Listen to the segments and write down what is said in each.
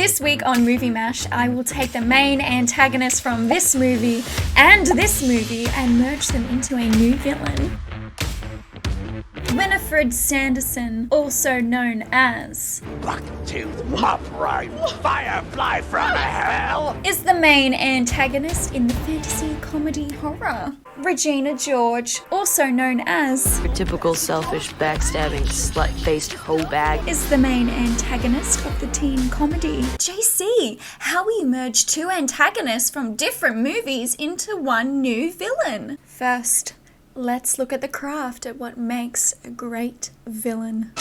This week on Movie Mash, I will take the main antagonist from this movie and merge them into a new villain. Winifred Sanderson, also known as Buck-toothed upright firefly from hell, is the main antagonist in the fantasy comedy horror. Regina George, also known as Your typical selfish, backstabbing, slut-faced hoe bag, is the main antagonist of the teen comedy. JC, how we merge two antagonists from different movies into one new villain. First, let's look at the craft at what makes a great villain.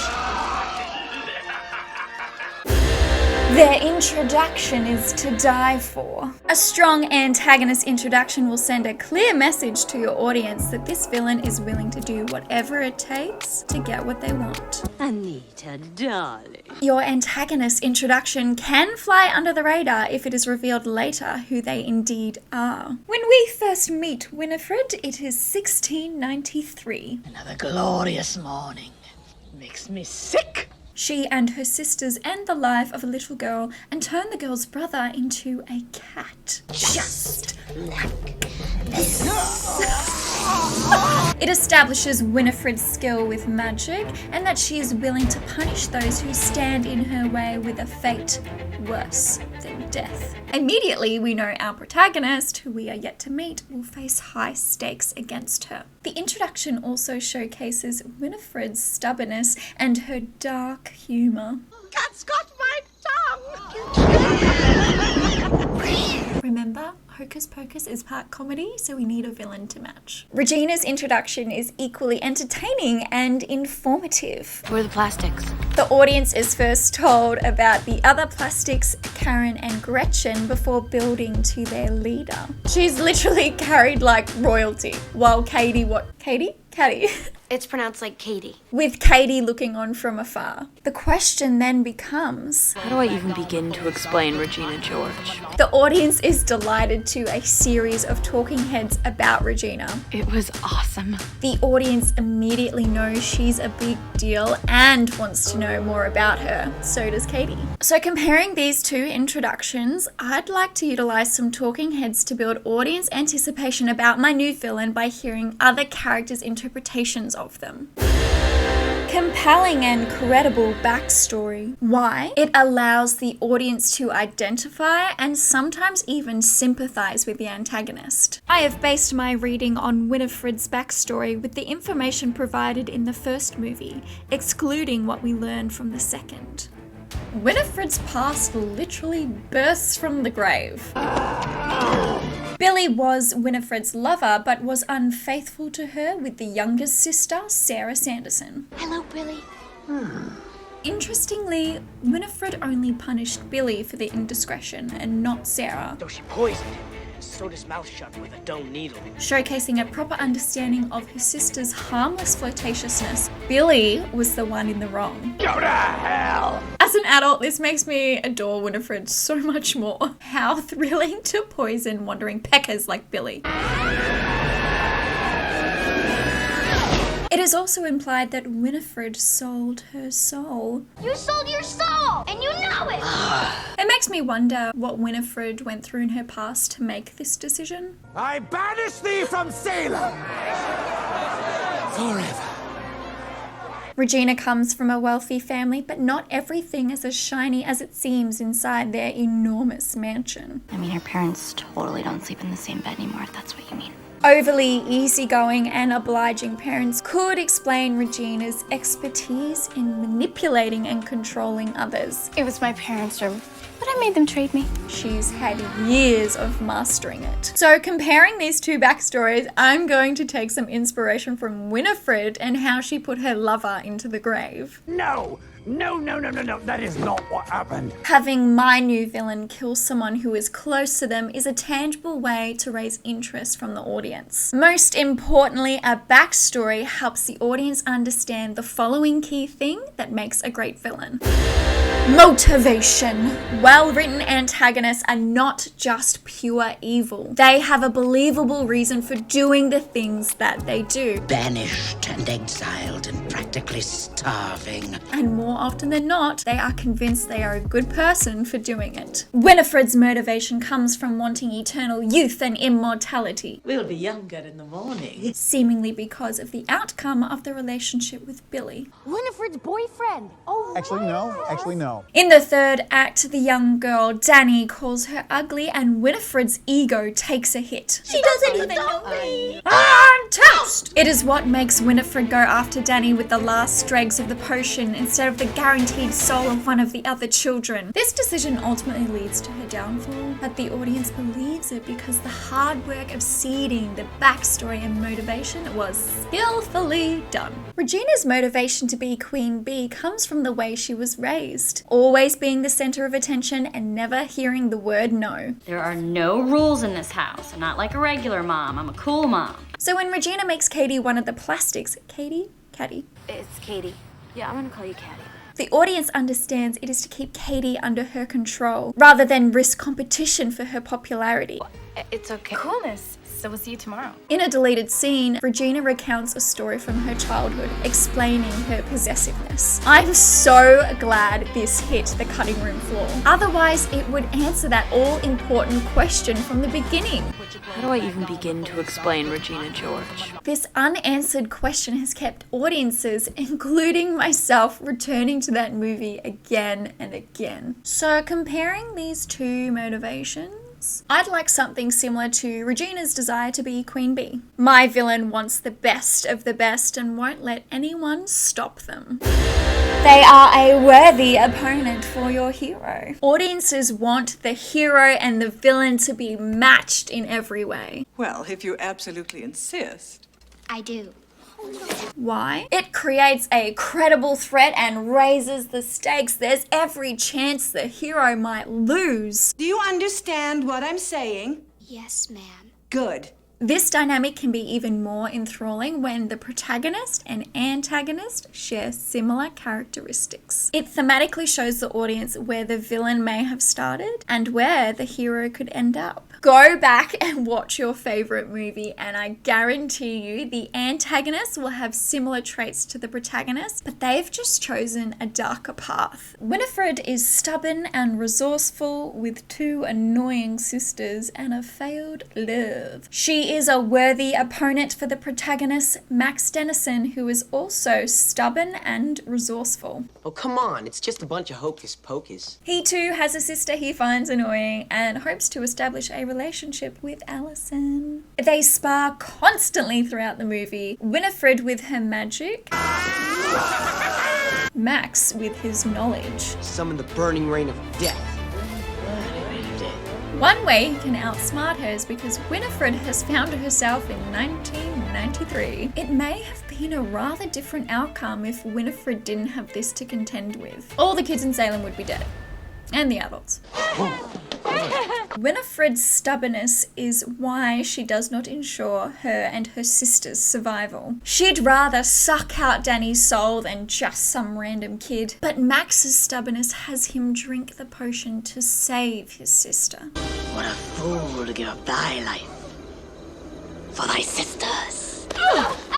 Their introduction is to die for. A strong antagonist introduction will send a clear message to your audience that this villain is willing to do whatever it takes to get what they want. Anita, darling. Your antagonist introduction can fly under the radar if it is revealed later who they indeed are. When we first meet Winifred, it is 1693. Another glorious morning. Makes me sick. She and her sisters end the life of a little girl and turn the girl's brother into a cat. Just like this. It establishes Winifred's skill with magic and that she is willing to punish those who stand in her way with a fate worse than death. Immediately, we know our protagonist, who we are yet to meet, will face high stakes against her. The introduction also showcases Winifred's stubbornness and her dark humour. Cat's got my tongue! Remember, Hocus Pocus is part comedy, so we need a villain to match. Regina's introduction is equally entertaining and informative. Where are the plastics? The audience is first told about the other plastics, Karen and Gretchen, before building to their leader. She's literally carried like royalty, while Katie Caddy? It's pronounced like Katie. With Katie looking on from afar. The question then becomes, How do I even begin to explain Regina George? the audience is delighted to a series of talking heads about Regina. It was awesome. The audience immediately knows she's a big deal and wants to know more about her. So does Katie. So comparing these two introductions, I'd like to utilize some talking heads to build audience anticipation about my new villain by hearing other characters' interpretations of them. Compelling and credible backstory. Why? It allows the audience to identify and sometimes even sympathize with the antagonist. I have based my reading on Winifred's backstory with the information provided in the first movie, excluding what we learned from the second. Winifred's past literally bursts from the grave. Billy was Winifred's lover, but was unfaithful to her with the youngest sister, Sarah Sanderson. Hello, Billy. Interestingly, Winifred only punished Billy for the indiscretion and not Sarah, Though she poisoned him and sewed his mouth shut with a dull needle. showcasing a proper understanding of her sister's harmless flirtatiousness. Billy was the one in the wrong. go to hell. As an adult, this makes me adore Winifred so much more. How thrilling to poison wandering peckers like Billy. It is also implied that Winifred sold her soul. You sold your soul, and you know it! It makes me wonder what Winifred went through in her past to make this decision. I banish thee from Salem forever. Regina comes from a wealthy family, but not everything is as shiny as it seems inside their enormous mansion. I mean, her parents totally don't sleep in the same bed anymore, if that's what you mean. Overly easygoing and obliging parents could explain Regina's expertise in manipulating and controlling others. It was my parents' room, but I made them trade me. She's had years of mastering it. So comparing these two backstories, I'm going to take some inspiration from Winifred and how she put her lover into the grave. No, that is not what happened. Having my new villain kill someone who is close to them is a tangible way to raise interest from the audience. Most importantly, a backstory helps the audience understand the following key thing that makes a great villain. Motivation. Well-written antagonists are not just pure evil. They have a believable reason for doing the things that they do. Banished and exiled and practically starving. And more often than not, they are convinced they are a good person for doing it. Winifred's motivation comes from wanting eternal youth and immortality, We'll be younger in the morning. seemingly because of the outcome of the relationship with Billy. Winifred's boyfriend. Oh, Actually, no. In the third act, the young girl, Danny, calls her ugly and Winifred's ego takes a hit. She doesn't even know me. I'm toast! It is what makes Winifred go after Danny with the last dregs of the potion instead of the guaranteed soul of one of the other children. This decision ultimately leads to her downfall, but the audience believes it because the hard work of seeding the backstory and motivation was skillfully done. Regina's motivation to be Queen Bee comes from the way she was raised, always being the center of attention and never hearing the word no. There are no rules in this house. I'm not like a regular mom. I'm a cool mom. So when Regina makes Katie one of the plastics, Caddy? It's Katie. Yeah, I'm gonna call you Katie. The audience understands it is to keep Katie under her control, rather than risk competition for her popularity. It's okay. Cool, miss. So we'll see you tomorrow. In a deleted scene, Regina recounts a story from her childhood, explaining her possessiveness. I'm so glad this hit the cutting room floor. Otherwise, it would answer that all-important question from the beginning. How do I even begin to explain Regina George? This unanswered question has kept audiences, including myself, returning to that movie again and again. So comparing these two motivations, I'd like something similar to Regina's desire to be Queen Bee. My villain wants the best of the best and won't let anyone stop them. They are a worthy opponent for your hero. Audiences want the hero and the villain to be matched in every way. Well, if you absolutely insist. I do. Why? It creates a credible threat and raises the stakes. There's every chance the hero might lose. Do you understand what I'm saying? Yes, ma'am. Good. This dynamic can be even more enthralling when the protagonist and antagonist share similar characteristics. It thematically shows the audience where the villain may have started and where the hero could end up. Go back and watch your favorite movie and I guarantee you the antagonist will have similar traits to the protagonist, but they've just chosen a darker path. Winifred is stubborn and resourceful with two annoying sisters and a failed love. She is a worthy opponent for the protagonist, Max Dennison, who is also stubborn and resourceful. Oh, come on. It's just a bunch of hocus pocus. He too has a sister he finds annoying and hopes to establish a relationship with Allison. They spar constantly throughout the movie. Winifred with her magic, Max with his knowledge. Summon the burning rain of death. One way he can outsmart her is because Winifred has found herself in 1993. It may have been a rather different outcome if Winifred didn't have this to contend with. All the kids in Salem would be dead. And the adults. Winifred's stubbornness is why she does not ensure her and her sister's survival. She'd rather suck out Danny's soul than just some random kid. But Max's stubbornness has him drink the potion to save his sister. What a fool to give up thy life for thy sisters.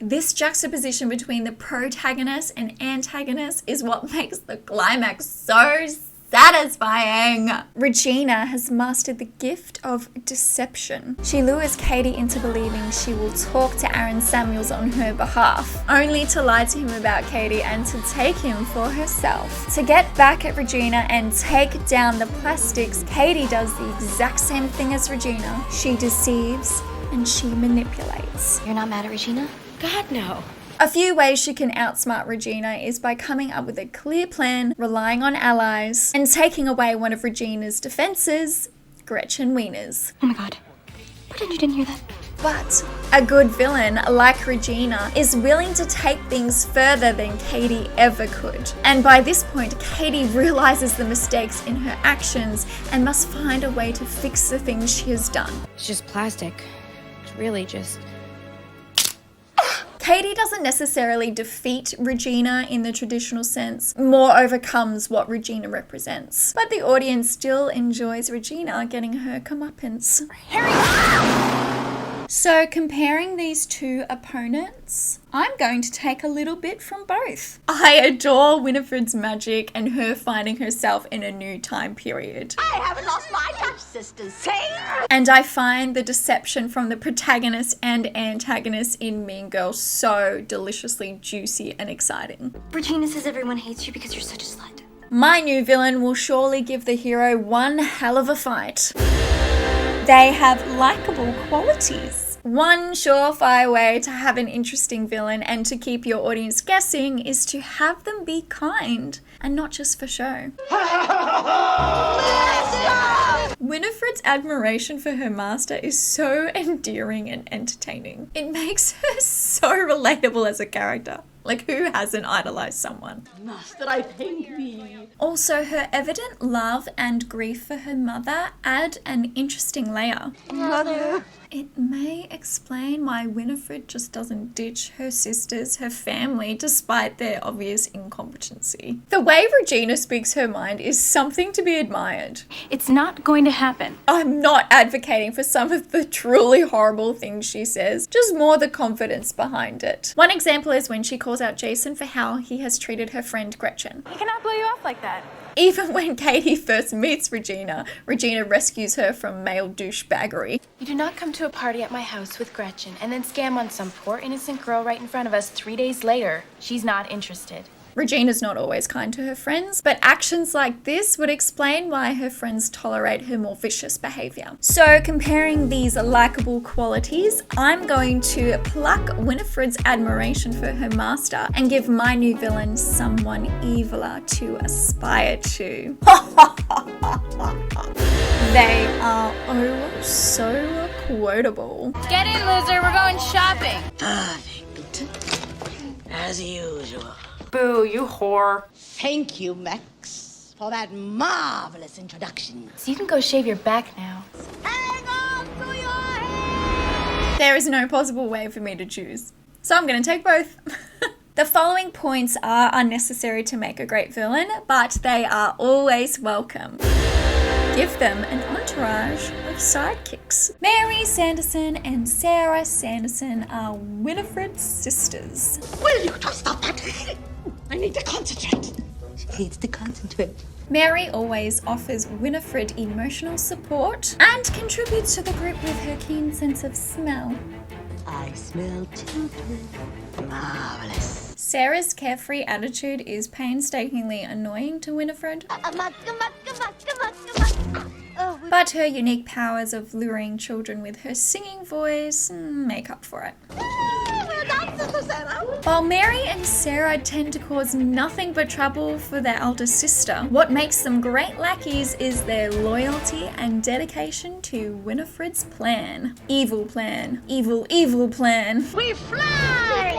This juxtaposition between the protagonist and antagonist is what makes the climax so satisfying. Regina has mastered the gift of deception. She lures Katie into believing she will talk to Aaron Samuels on her behalf, only to lie to him about Katie and to take him for herself. To get back at Regina and take down the plastics, Katie does the exact same thing as Regina. She deceives and she manipulates. You're not mad at Regina? God, no. A few ways she can outsmart Regina is by coming up with a clear plan, relying on allies, and taking away one of Regina's defenses, Gretchen Wieners. Oh my god. Pretend you didn't hear that. But a good villain, like Regina, is willing to take things further than Katie ever could. And by this point, Katie realizes the mistakes in her actions and must find a way to fix the things she has done. It's just plastic. It's really just... Katie doesn't necessarily defeat Regina in the traditional sense, more overcomes what Regina represents. But the audience still enjoys Regina getting her comeuppance. So comparing these two opponents, I'm going to take a little bit from both. I adore Winifred's magic and her finding herself in a new time period. I haven't lost my touch, sisters. See? And I find the deception from the protagonist and antagonist in Mean Girls so deliciously juicy and exciting. Regina says everyone hates you because you're such a slut. My new villain will surely give the hero one hell of a fight. They have likable qualities. One surefire way to have an interesting villain and to keep your audience guessing is to have them be kind and not just for show. Winifred's admiration for her master is so endearing and entertaining. It makes her so relatable as a character. Like, who hasn't idolized someone? Master, I thank thee. Also, her evident love and grief for her mother add an interesting layer. Mother. It may explain why Winifred just doesn't ditch her sisters, her family, despite their obvious incompetency. The way Regina speaks her mind is something to be admired. It's not going to happen. I'm not advocating for some of the truly horrible things she says, just more the confidence behind it. One example is when she calls out Jason for how he has treated her friend Gretchen. He cannot blow you off like that. Even when Katie first meets Regina, Regina rescues her from male douchebaggery. You do not come to a party at my house with Gretchen and then scam on some poor innocent girl right in front of us 3 days later. She's not interested. Regina's not always kind to her friends, but actions like this would explain why her friends tolerate her more vicious behaviour. So comparing these likable qualities, I'm going to pluck Winifred's admiration for her master and give my new villain someone eviler to aspire to. They are oh so quotable. Get in, loser. We're going shopping. Perfect. As usual. Boo, you whore. Thank you, Max, for that marvelous introduction. So you can go shave your back now. Hang on to your head! There is no possible way for me to choose, so I'm going to take both. The following points are unnecessary to make a great villain, but they are always welcome. Give them an entourage of sidekicks. Mary Sanderson and Sarah Sanderson are Winifred's sisters. Will you just stop that? I need to concentrate. She needs to concentrate. Mary always offers Winifred emotional support and contributes to the group with her keen sense of smell. I smell children. Marvelous. Sarah's carefree attitude is painstakingly annoying to Winifred, but her unique powers of luring children with her singing voice make up for it. While Mary and Sarah tend to cause nothing but trouble for their elder sister, what makes them great lackeys is their loyalty and dedication to Winifred's plan. Evil plan. Evil, evil plan. We fly!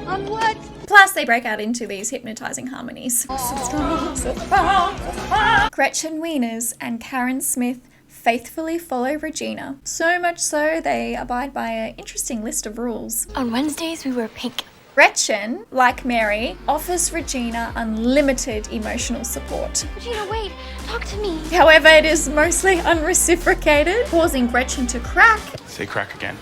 On what? Plus, they break out into these hypnotizing harmonies. Gretchen Wieners and Karen Smith faithfully follow Regina. So much so, they abide by an interesting list of rules. On Wednesdays, we wear pink. Gretchen, like Mary, offers Regina unlimited emotional support. Regina, wait. Talk to me. However, it is mostly unreciprocated, causing Gretchen to crack Say crack again.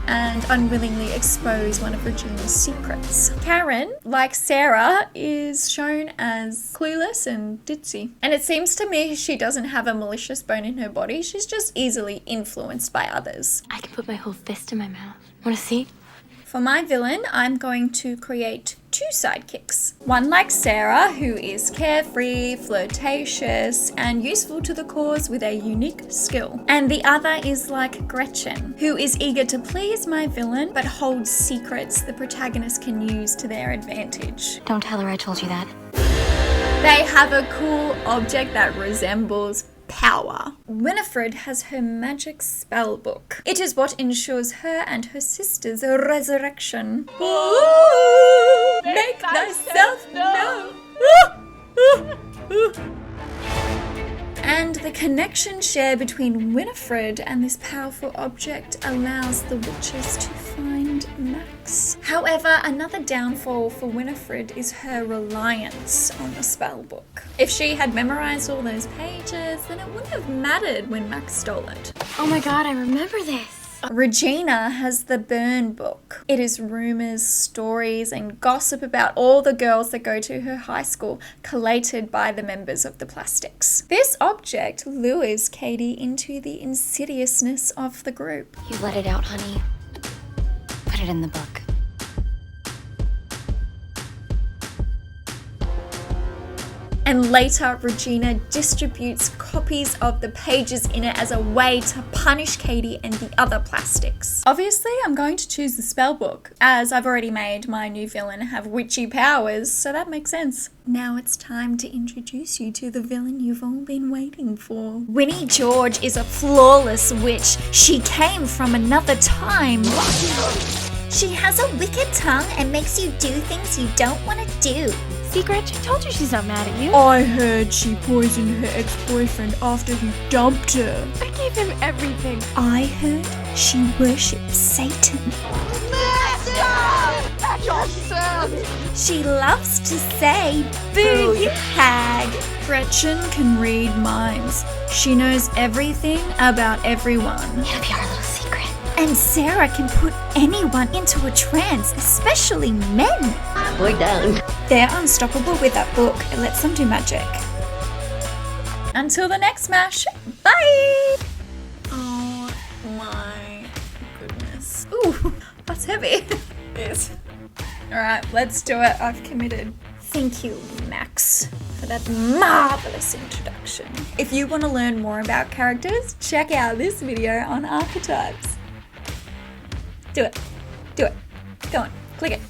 and unwillingly expose one of Regina's secrets. Karen, like Sarah, is shown as clueless and ditzy. And it seems to me she doesn't have a malicious bone in her body, she's just easily influenced by others. I can put my whole fist in my mouth. Want to see? For my villain, I'm going to create two sidekicks. One like Sarah, who is carefree, flirtatious, and useful to the cause with a unique skill. And the other is like Gretchen, who is eager to please my villain, but holds secrets the protagonist can use to their advantage. Don't tell her I told you that. They have a cool object that resembles power. Winifred has her magic spell book. It is what ensures her and her sister's resurrection. Ooh, make thyself known. And the connection shared between Winifred and this powerful object allows the witches to find Max. However, another downfall for Winifred is her reliance on the spell book. If she had memorized all those pages, then it wouldn't have mattered when Max stole it. Oh my god, I remember this. Regina has the burn book. It is rumours, stories, and gossip about all the girls that go to her high school, collated by the members of the Plastics. This object lures Katie into the insidiousness of the group. You let it out, honey. Put it in the book. And later, Regina distributes copies of the pages in it as a way to punish Katie and the other Plastics. Obviously, I'm going to choose the spell book, as I've already made my new villain have witchy powers, so that makes sense. Now it's time to introduce you to the villain you've all been waiting for. Winnie George is a flawless witch. She came from another time. She has a wicked tongue and makes you do things you don't want to do. See, Gretch, I told you she's not mad at you. I heard she poisoned her ex-boyfriend after he dumped her. I gave him everything. I heard she worships Satan. She loves to say, boo, you hag. Gretchen can read minds. She knows everything about everyone. It'll be our little secret. And Sarah can put anyone into a trance, especially men. We're done. They're unstoppable with that book. It lets them do magic. Until the next smash, bye! Oh my goodness. Ooh, that's heavy. Yes. Alright, let's do it. I've committed. Thank you, Max, for that marvelous introduction. If you want to learn more about characters, check out this video on archetypes. Do it. Do it. Go on. Click it.